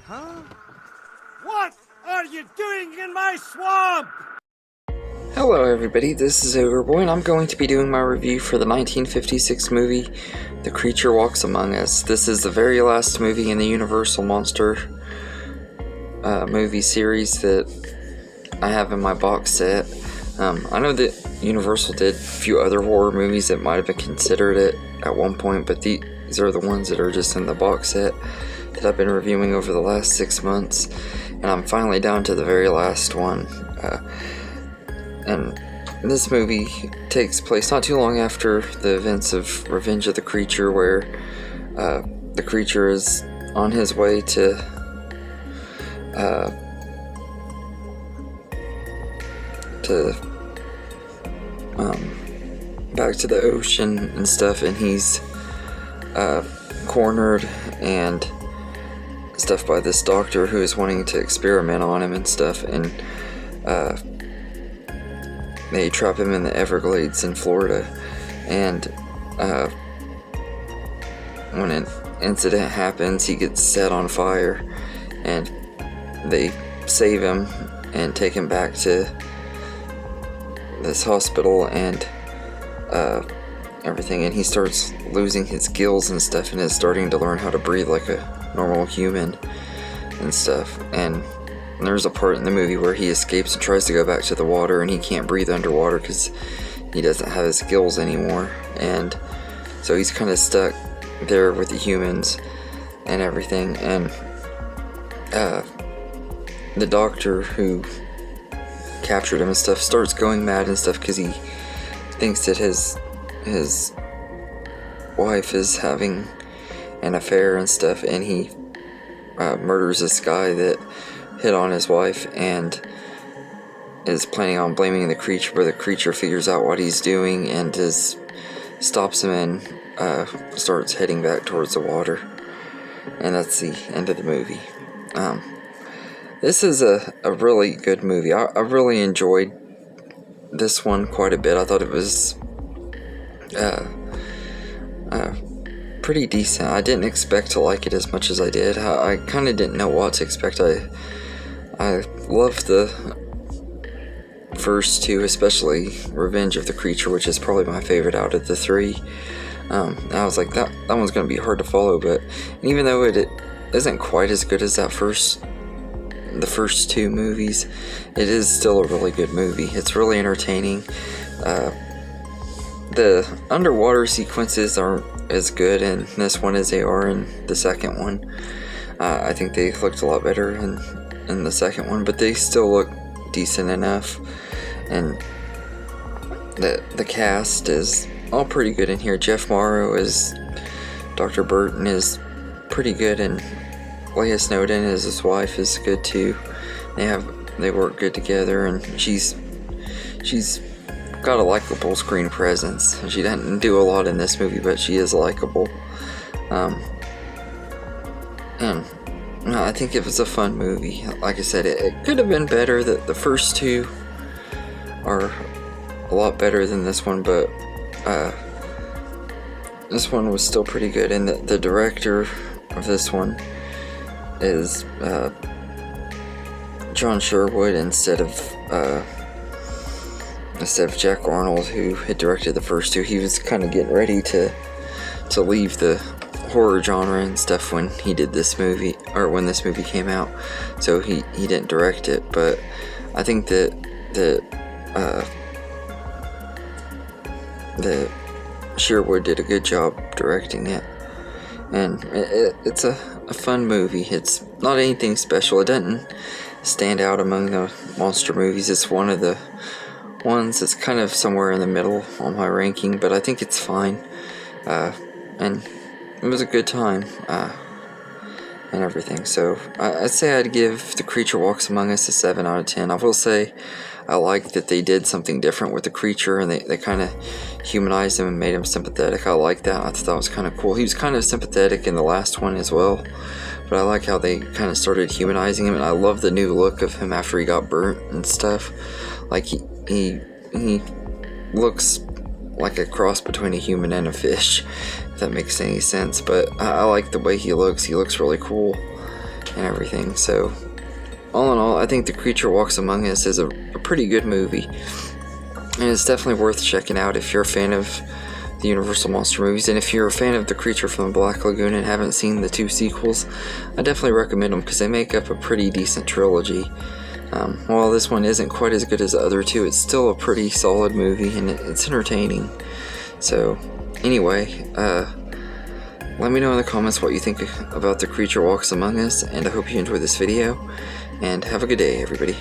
Huh? What are you doing in my swamp? Hello everybody, this is Overboy, and I'm going to be doing my review for the 1956 movie, The Creature Walks Among Us. This is the very last movie in the Universal Monster movie series that I have in my box set. I know that Universal did a few other horror movies that might have been considered it at one point, but these are the ones that are just in the box set that I've been reviewing over the last 6 months, and I'm finally down to the very last one. And this movie takes place not too long after the events of Revenge of the Creature, where the creature is on his way to back to the ocean and stuff, and he's cornered and stuff by this doctor who is wanting to experiment on him and stuff, and they trap him in the Everglades in Florida, and when an incident happens, he gets set on fire, and they save him and take him back to this hospital and everything, and he starts losing his gills and stuff, and is starting to learn how to breathe like a normal human and stuff. And there's a part in the movie where he escapes and tries to go back to the water, and he can't breathe underwater because he doesn't have his gills anymore, and so he's kind of stuck there with the humans and everything. And the doctor who captured him and stuff starts going mad and stuff because he thinks that his wife is having an affair and stuff, and he murders this guy that hit on his wife and is planning on blaming the creature, but the creature figures out what he's doing and stops him and starts heading back towards the water. And that's the end of the movie. This is a really good movie. I really enjoyed this one quite a bit. I thought it was pretty decent. I didn't expect to like it as much as I did. I kind of didn't know what to expect. I loved the first two, especially Revenge of the Creature, which is probably my favorite out of the three. I was like, that one's going to be hard to follow, but even though it isn't quite as good as the first two movies, it is still a really good movie. It's really entertaining. The underwater sequences aren't as good in this one as they are in the second one. I think they looked a lot better in the second one, but they still look decent enough. And the cast is all pretty good in here. Jeff Morrow as Dr. Burton is pretty good, and Leah Snowden as his wife is good too. They work good together, and she's got a likable screen presence. She didn't do a lot in this movie, but she is likable. And I think it was a fun movie. Like I said, it could have been better. The first two are a lot better than this one, but this one was still pretty good. And the director of this one is John Sherwood instead of Jack Arnold, who had directed the first two. He was kind of getting ready to leave the horror genre and stuff when he did this movie, or when this movie came out, so he didn't direct it. But I think that Sherwood did a good job directing it, and it's a fun movie. It's not anything special. It doesn't stand out among the monster movies. It's one of the ones that's kind of somewhere in the middle on my ranking, but I think it's fine. And it was a good time and everything. So I'd say I'd give The Creature Walks Among Us a 7 out of 10. I will say I like that they did something different with the creature, and they kind of humanized him and made him sympathetic. I like that. I thought that was kind of cool. He was kind of sympathetic in the last one as well, but I like how they kind of started humanizing him, and I love the new look of him after he got burnt and stuff. Like he looks like a cross between a human and a fish, if that makes any sense. But I like the way he looks. He looks really cool, and everything. So all in all, I think The Creature Walks Among Us is a pretty good movie, and it's definitely worth checking out if you're a fan of the Universal Monster movies. And if you're a fan of The Creature from the Black Lagoon and haven't seen the 2 sequels, I definitely recommend them because they make up a pretty decent trilogy. While this one isn't quite as good as the other 2, it's still a pretty solid movie, and it's entertaining. So anyway, let me know in the comments what you think about The Creature Walks Among Us, and I hope you enjoyed this video, and have a good day, everybody.